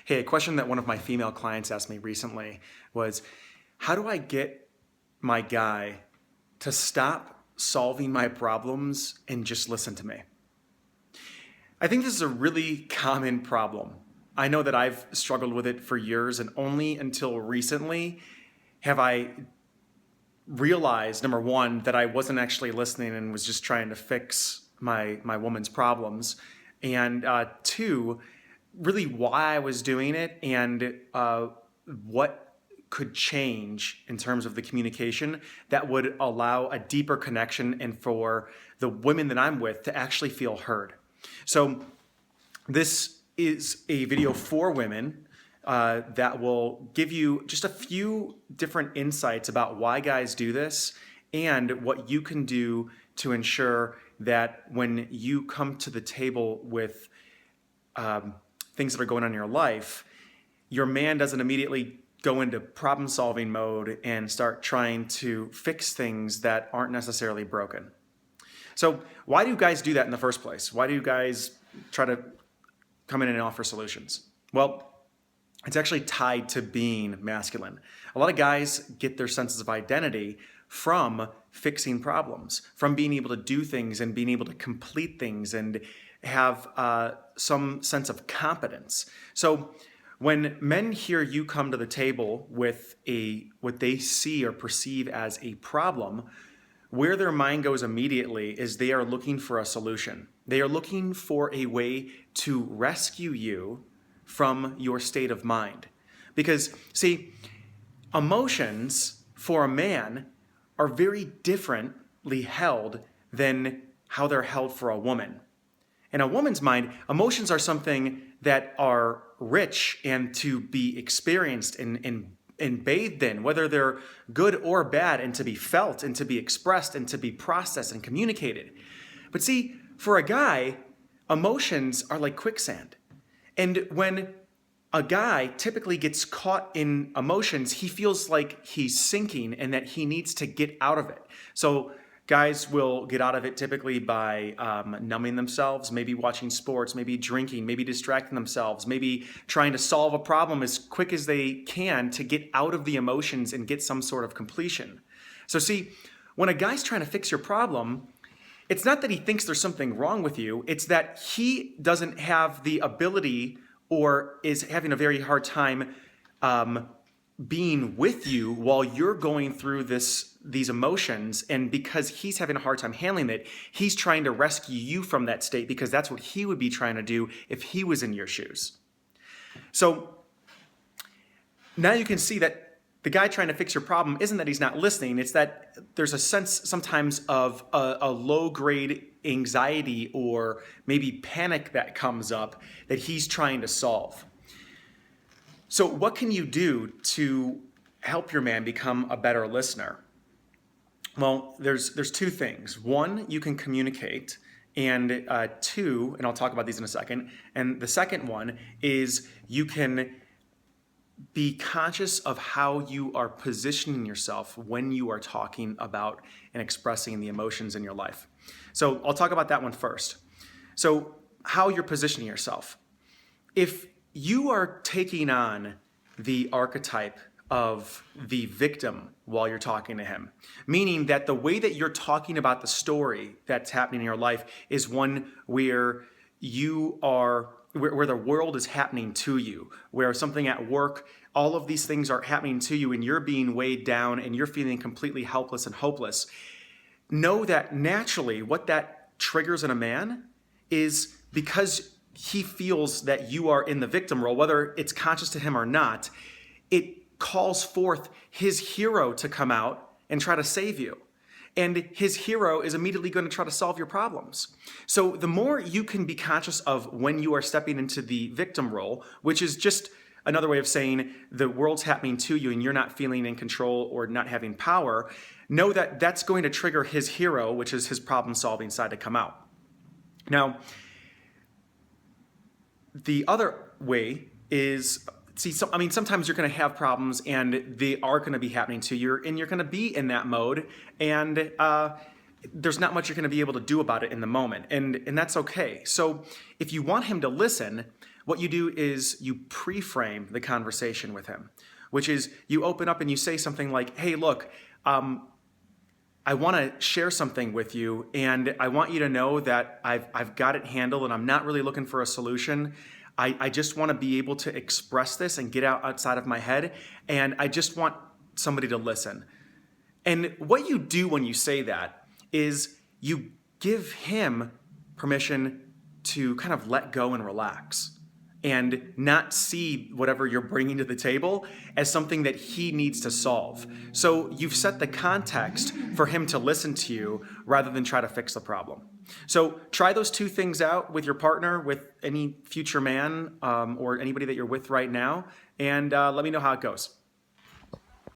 Hey, a question that one of my female clients asked me recently was, how do I get my guy to stop solving my problems and just listen to me? I think this is a really common problem. I know that I've struggled with it for years, and only until recently have I realized, number one, that I wasn't actually listening and was just trying to fix my woman's problems, and two, really why I was doing it and what could change in terms of the communication that would allow a deeper connection and for the women that I'm with to actually feel heard. So this is a video for women that will give you just a few different insights about why guys do this and what you can do to ensure that when you come to the table with things that are going on in your life, your man doesn't immediately go into problem-solving mode and start trying to fix things that aren't necessarily broken. So why do guys do that in the first place? Why do guys try to come in and offer solutions? Well, it's actually tied to being masculine. A lot of guys get their senses of identity from fixing problems, from being able to do things and being able to complete things and have some sense of competence. So when men hear you come to the table with what they see or perceive as a problem, where their mind goes immediately is they are looking for a solution. They are looking for a way to rescue you from your state of mind. Because, see, emotions for a man are very differently held than how they're held for a woman. In a woman's mind, emotions are something that are rich and to be experienced and bathed in, whether they're good or bad, and to be felt and to be expressed and to be processed and communicated. But see, for a guy, emotions are like quicksand. And when a guy typically gets caught in emotions, he feels like he's sinking and that he needs to get out of it. So guys will get out of it typically by numbing themselves, maybe watching sports, maybe drinking, maybe distracting themselves, maybe trying to solve a problem as quick as they can to get out of the emotions and get some sort of completion. So see, when a guy's trying to fix your problem, it's not that he thinks there's something wrong with you, it's that he doesn't have the ability or is having a very hard time being with you while you're going through these emotions, and because he's having a hard time handling it, he's trying to rescue you from that state because that's what he would be trying to do if he was in your shoes. So now you can see that the guy trying to fix your problem isn't that he's not listening, it's that there's a sense sometimes of a low-grade anxiety or maybe panic that comes up that he's trying to solve. So what can you do to help your man become a better listener? Well, there's two things. One, you can communicate, and two, and I'll talk about these in a second, and the second one is you can be conscious of how you are positioning yourself when you are talking about and expressing the emotions in your life. So I'll talk about that one first. So how you're positioning yourself. If you are taking on the archetype of the victim while you're talking to him, meaning that the way that you're talking about the story that's happening in your life is one where where the world is happening to you, where something at work, all of these things are happening to you and you're being weighed down and you're feeling completely helpless and hopeless, know that naturally what that triggers in a man is because he feels that you are in the victim role, whether it's conscious to him or not, it calls forth his hero to come out and try to save you. And his hero is immediately going to try to solve your problems. So the more you can be conscious of when you are stepping into the victim role, which is just another way of saying the world's happening to you and you're not feeling in control or not having power, know that that's going to trigger his hero, which is his problem-solving side, to come out. Now, the other way is, sometimes you're going to have problems and they are going to be happening to you and you're going to be in that mode and there's not much you're going to be able to do about it in the moment, and that's okay. So if you want him to listen, what you do is you pre-frame the conversation with him, which is you open up and you say something like, hey, look, I want to share something with you, and I want you to know that I've got it handled, and I'm not really looking for a solution. I just want to be able to express this and get outside of my head, and I just want somebody to listen. And what you do when you say that is you give him permission to kind of let go and relax and not see whatever you're bringing to the table as something that he needs to solve. So you've set the context for him to listen to you rather than try to fix the problem. So try those two things out with your partner, with any future man, or anybody that you're with right now, and let me know how it goes.